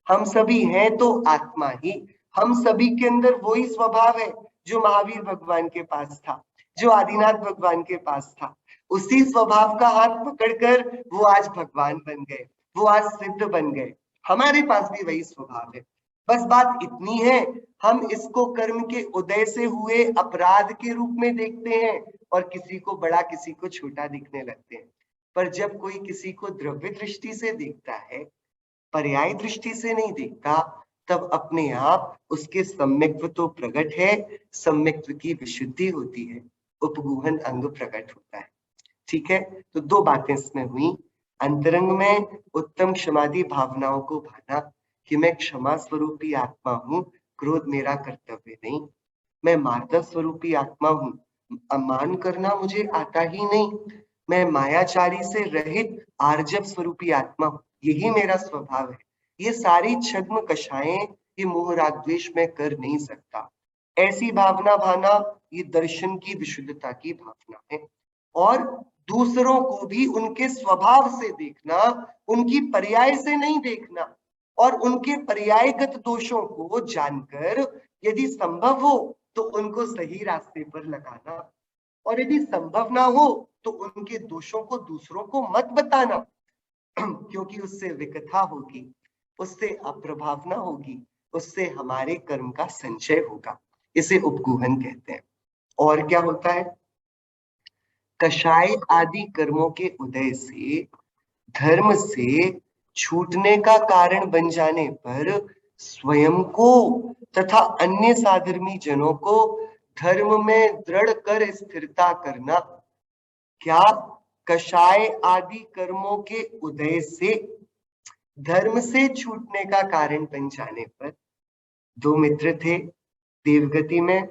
हम सभी हैं तो आत्मा ही। हम सभी के अंदर वही स्वभाव है जो महावीर भगवान के पास था, जो आदिनाथ भगवान के पास था। उसी स्वभाव का हाथ पकड़कर वो आज भगवान बन गए, वो आज सिद्ध बन गए। हमारे पास भी वही स्वभाव है। बस बात इतनी है, हम इसको कर्म के उदय से हुए अपराध के रूप में देखते हैं और किसी को बड़ा किसी को छोटा दिखने लगते हैं। पर जब कोई किसी को द्रव्य दृष्टि से देखता है, पर्याय दृष्टि से नहीं देखता, तब अपने आप उसके सम्यक्त्व तो प्रकट है, सम्यक्त्व की विशुद्धि होती है, उपगुहन अंग प्रकट होता है। ठीक है, तो दो बातें इसमें हुई। अंतरंग में उत्तम क्षमादि भावनाओं को भाना कि मैं क्षमा स्वरूपी आत्मा हूँ, क्रोध मेरा कर्तव्य नहीं। मैं मार्दव स्वरूपी आत्मा हूँ, अमान करना मुझे आता ही नहीं। मैं मायाचारी से रहित आर्जव स्वरूपी आत्मा हूँ, यही मेरा स्वभाव है। ये सारी छद्म कषाएं, ये मोह राग द्वेष में कर नहीं सकता। ऐसी भावना भाना ये दर्शन की विशुद्धता की भावना है। और दूसरों को भी उनके स्वभाव से देखना, उनकी पर्याय से नहीं देखना। और उनके पर्यायगत दोषों को जानकर यदि संभव हो तो उनको सही रास्ते पर लगाना, और यदि संभव ना हो तो उनके दोषों को दूसरों को मत बताना, क्योंकि उससे विकथा होगी, उससे अप्रभावना होगी, उससे हमारे कर्म का संचय होगा। इसे उपगूहन कहते हैं। और क्या होता है? कषाय आदि कर्मों के उदय से धर्म से छूटने का कारण बन जाने पर स्वयं को तथा अन्य साधर्मी जनों को धर्म में दृढ़ कर स्थिरता करना। क्या? कषाय आदि कर्मों के उदय से धर्म से छूटने का कारण बन जाने पर, दो मित्र थे देवगति में,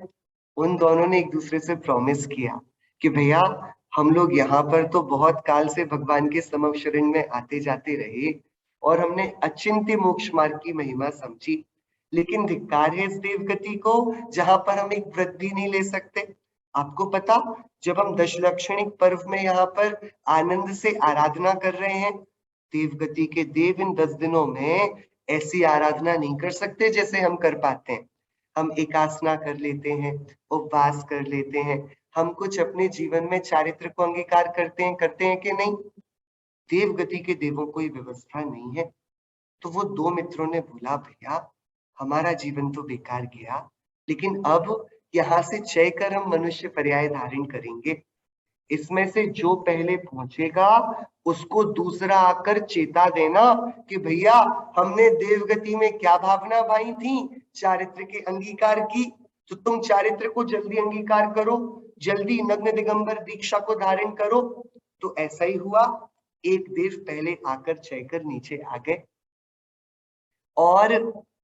उन दोनों ने एक दूसरे से प्रॉमिस किया कि भैया हम लोग यहाँ पर तो बहुत काल से भगवान के समव शरण में आते जाते रहे और हमने अचिंत्य मोक्ष मार्ग की महिमा समझी, लेकिन धिक्कार है इस देवगति को जहां पर हम एक व्रत भी नहीं ले सकते। आपको पता, जब हम दशलक्षणिक पर्व में यहाँ पर आनंद से आराधना कर रहे हैं, देवगति के देव इन 10 दिनों में ऐसी आराधना नहीं कर सकते जैसे हम कर पाते हैं। हम एकासना कर लेते हैं, उपवास कर लेते हैं, हम कुछ अपने जीवन में चारित्र को अंगीकार करते हैं कि नहीं? देवगति के देवों को ये व्यवस्था नहीं है। तो वो दो मित्रों ने बोला, भैया हमारा जीवन तो बेकार गया, लेकिन अब यहाँ से चय कर हम मनुष्य पर्याय धारण करेंगे। इसमें से जो पहले पहुंचेगा उसको दूसरा आकर चेता देना कि भैया हमने देवगति में क्या भावना भाई थी, चारित्र के अंगीकार की, तो तुम चारित्र को जल्दी अंगीकार करो, जल्दी नग्न दिगंबर दीक्षा को धारण करो। तो ऐसा ही हुआ, एक देव पहले आकर चयकर नीचे आ गए और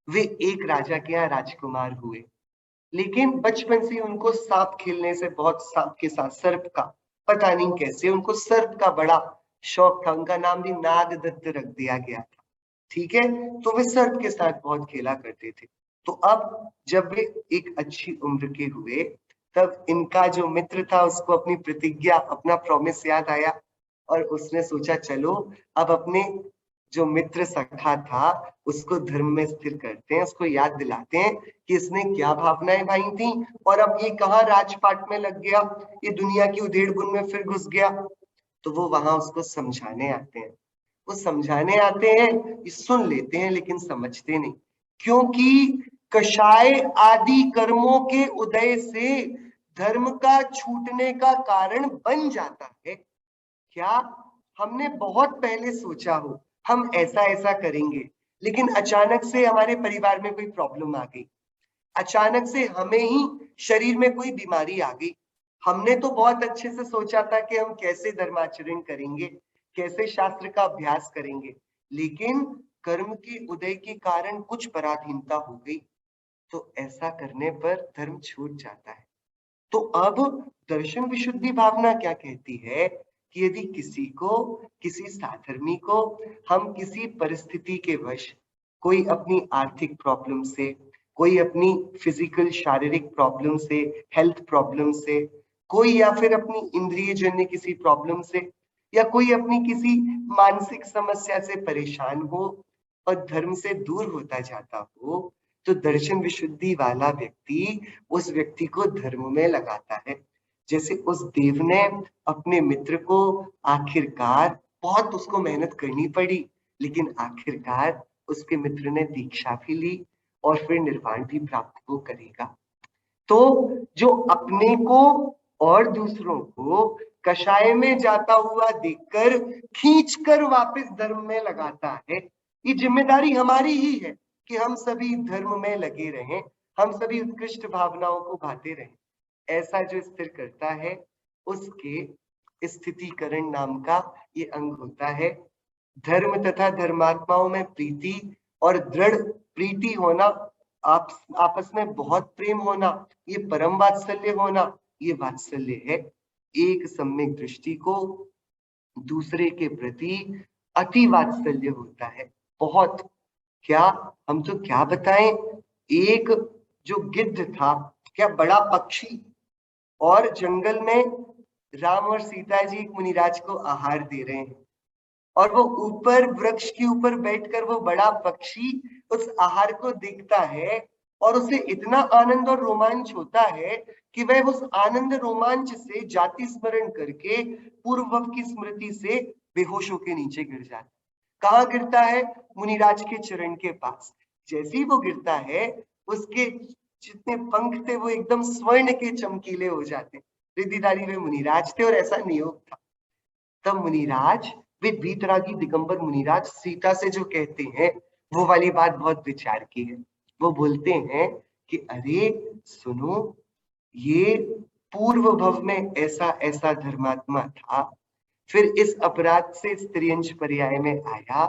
वे एक राजा के यहाँ राजकुमार हुए। लेकिन बचपन से उनको सांप खेलने से बहुत, सांप के साथ, सर्प का, पता नहीं कैसे उनको सर्प का बड़ा शौक था, उनका नाम भी नागदत्त रख दिया गया था। ठीक है, तो वे सर्प के साथ बहुत खेला करते थे। तो अब जब वे एक अच्छी उम्र के हुए, तब इनका जो मित्र था उसको अपनी प्रतिज्ञा, अपना प्रॉमिस याद आया और उसने सोचा चलो अब अपने जो मित्र सखा था उसको धर्म में स्थिर करते हैं, उसको याद दिलाते हैं कि इसने क्या भावनाएं भाई थी और अब ये कहाँ राजपाट में लग गया, ये दुनिया की उधेड़ बुन में फिर घुस गया। तो वो वहां उसको समझाने आते हैं। वो समझाने आते हैं, ये सुन लेते हैं लेकिन समझते नहीं, क्योंकि कषाय आदि कर्मों के उदय से धर्म का छूटने का कारण बन जाता है। क्या? हमने बहुत पहले सोचा हो हम ऐसा ऐसा करेंगे, लेकिन अचानक से हमारे परिवार में कोई प्रॉब्लम आ गई, अचानक से हमें ही शरीर में कोई बीमारी आ गई। हमने तो बहुत अच्छे से सोचा था कि हम कैसे धर्माचरण करेंगे, कैसे शास्त्र का अभ्यास करेंगे, लेकिन कर्म के उदय के कारण कुछ पराधीनता हो गई, तो ऐसा करने पर धर्म छूट जाता है। तो अब दर्शन विशुद्धि भावना क्या कहती है कि यदि किसी को, किसी साधर्मी को हम किसी परिस्थिति के वश, कोई अपनी आर्थिक प्रॉब्लम से, कोई अपनी फिजिकल शारीरिक प्रॉब्लम से, हेल्थ प्रॉब्लम से, कोई या फिर अपनी इंद्रिय जन्य किसी प्रॉब्लम से, या कोई अपनी किसी मानसिक समस्या से परेशान हो और धर्म से दूर होता जाता हो, तो दर्शन विशुद्धि वाला व्यक्ति उस व्यक्ति को धर्म में लगाता है। जैसे उस देव ने अपने मित्र को आखिरकार, बहुत उसको मेहनत करनी पड़ी, लेकिन आखिरकार उसके मित्र ने दीक्षा भी ली और फिर निर्वाण भी प्राप्त वो करेगा। तो जो अपने को और दूसरों को कषाय में जाता हुआ देखकर खींचकर वापस धर्म में लगाता है, ये जिम्मेदारी हमारी ही है कि हम सभी धर्म में लगे रहें, हम सभी उत्कृष्ट भावनाओं को भाते रहें। ऐसा जो स्थिर करता है उसके स्थितिकरण नाम का ये अंग होता है। धर्म तथा धर्मात्माओं में प्रीति और दृढ़ प्रीति होना, आप आपस में बहुत प्रेम होना, ये परम वात्सल्य होना, ये वात्सल्य है। एक सम्यक दृष्टि को दूसरे के प्रति अति वात्सल्य होता है, बहुत। क्या? हम तो क्या बताएं, एक जो गिद्ध था, क्या बड़ा पक्षी, और जंगल में राम और सीता जी एक मुनिराज को आहार दे रहे हैं, और वो ऊपर वृक्ष के ऊपर बैठकर वो बड़ा पक्षी उस आहार को देखता है और उसे इतना आनंद और रोमांच होता है कि वह उस आनंद रोमांच से जाति स्मरण करके पूर्व की स्मृति से बेहोश होकर नीचे गिर जाता है। कहाँ गिरता है? मुनिराज के चरण के पास। जैसे ही वो गिरता है, उसके जितने पंख थे वो एकदम स्वर्ण के चमकीले हो जाते। रिद्धिधारी वे मुनिराज थे और ऐसा नियोग था। तब मुनिराज, वे वीतरागी दिगंबर मुनिराज सीता से जो कहते हैं वो वाली बात बहुत विचार की है। वो बोलते हैं कि अरे सुनो, ये पूर्व भव में ऐसा ऐसा धर्मात्मा था, फिर इस अपराध से स्त्रियंश पर्याय में आया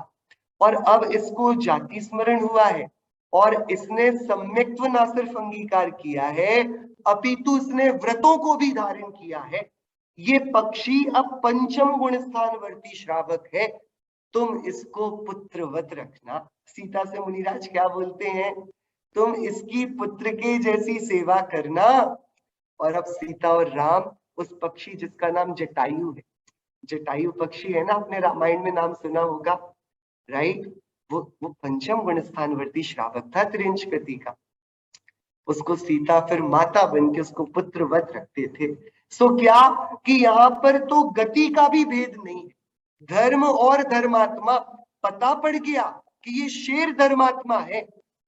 और अब इसको जाति स्मरण हुआ है और इसने सम्यक्त्व ना सिर्फ अंगीकार किया है अपितु इसने व्रतों को भी धारण किया है। ये पक्षी अब पंचम गुण स्थानवर्ती श्रावक है, तुम इसको पुत्रवत रखना। सीता से मुनिराज क्या बोलते हैं? तुम इसकी पुत्र के जैसी सेवा करना। और अब सीता और राम उस पक्षी जिसका नाम जटायु है, जटायु पक्षी है ना, आपने रामायण में नाम सुना होगा, राइट? वो पंचम गुण स्थानवर्ती श्रावक था त्रिंश गति का। उसको सीता फिर माता बन के उसको पुत्रवत रखते थे। सो क्या कि यहाँ पर तो गति का भी भेद नहीं है, धर्म और धर्मात्मा पता पड़ गया कि ये शेर धर्मात्मा है,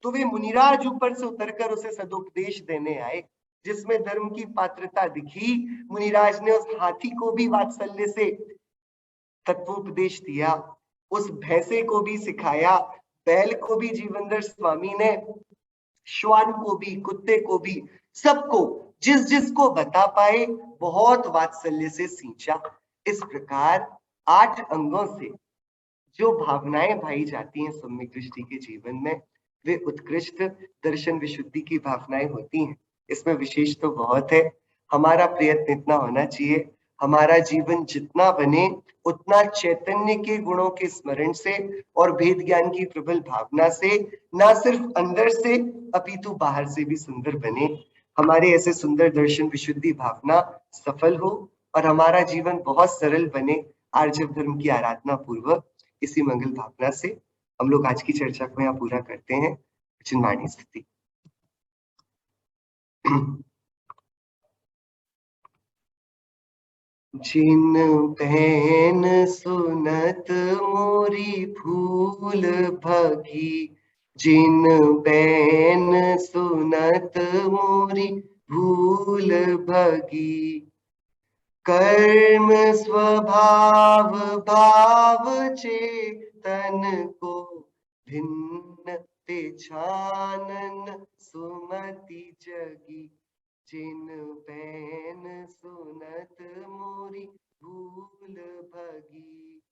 तो वे मुनिराज ऊपर से उतरकर उसे सदुपदेश देने आए, जिसमें धर्म की पात्रता दिखी। मुनिराज ने उस हाथी को भी वात्सल्य से तत्वोपदेश दिया, उस भैंसे को भी सिखाया, बैल को भी जीवनधर स्वामी ने, श्वान को भी, कुत्ते को भी, सबको जिस जिसको बता पाए बहुत वात्सल्य से सींचा। इस प्रकार 8 अंगों से जो भावनाएं भाई जाती हैं सम्यक दृष्टि के जीवन में, वे उत्कृष्ट दर्शन विशुद्धि की भावनाएं होती हैं। इसमें विशेष तो बहुत है, हमारा प्रयत्न इतना होना चाहिए, हमारा जीवन जितना बने उतना चैतन्य के गुणों के स्मरण से और भेद ज्ञान की प्रबल भावना से, ना सिर्फ अंदर से अपितु बाहर से भी सुंदर बने। हमारे ऐसे सुंदर दर्शन विशुद्धि भावना सफल हो और हमारा जीवन बहुत सरल बने आर्जव धर्म की आराधना पूर्वक। इसी मंगल भावना से हम लोग आज की चर्चा को यहाँ पूरा करते हैं। चिन्माणी स्थिति। जिन बहन सुनत मोरी भूल भगी, जिन बहन सुनत मोरी भूल भगी, कर्म स्वभाव भाव चेतन को भिन्न पेछानन सुमति जगी, जिन बैन सुनत मोरी भूल भगी,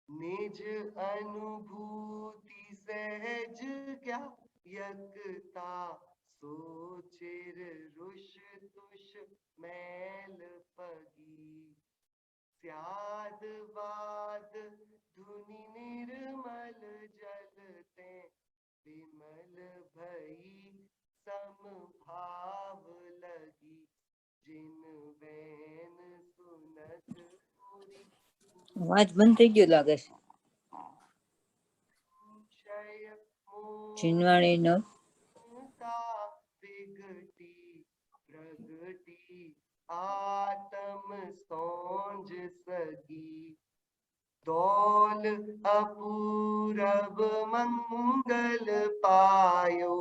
निज अनुभूति सहज ज्ञायकता, सोचिर रुष तुष मैल पगी, स्याद वाद धुनि निर्मल जलते, विमल भई समभाव लगी, जिन बैन सुनत मोरी आवाज बंद થઈ ગયો લાગે છે ચિન્વાણી નો विगटी प्रगटी आत्म सौंज सगी, दौल अपूरब मंगल पायो,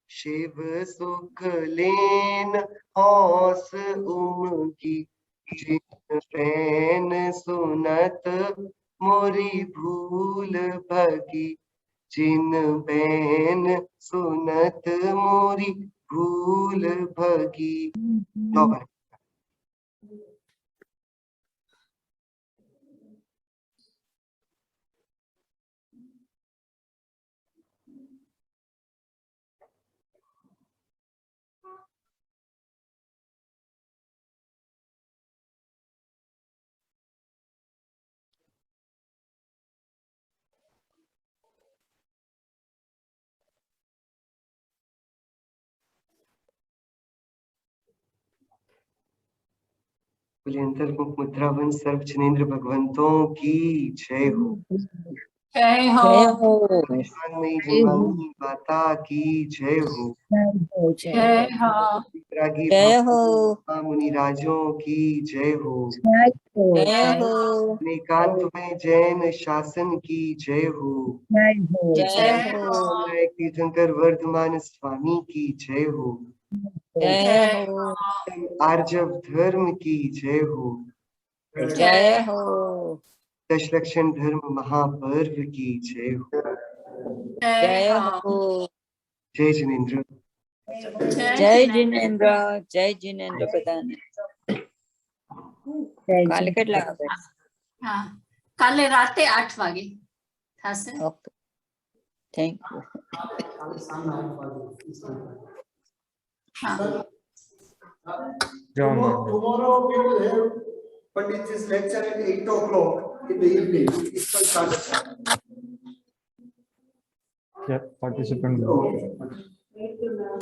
शिव सुख लेन हौस उमकी, जिन बैन सुनत मोरी भूल भगी, जिन बैन सुनत मोरी भूल भगी। अंतर्मुख मुद्रावन सर्व जनेन्द्र भगवंतों की जय हो। जय हो। जय हो। में जमानी माता की जय हो। जय हो। वितरागी जय हो। मुनिराजों की जय हो। जय हो। एकांत में जैन शासन की जय हो। जय हो। तीर्थंकर वर्धमान स्वामी की जय हो। जय हो। आर्जव धर्म की जय हो। जय हो। दशलक्षण धर्म महापर्व की जय हो। जय हो। जय जिनेन्द्र। जय जिनेन्द्र। जय जिनेन्द्र बधाने। કાલે કેટલા વાગે? હા, કાલે રાતે 8 વાગે થશે. Okay, thank you. હા. Tomorrow we will have Panditji's lecture at 8 o'clock in the evening. It will start at 7. Yeah, participant.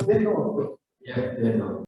They know.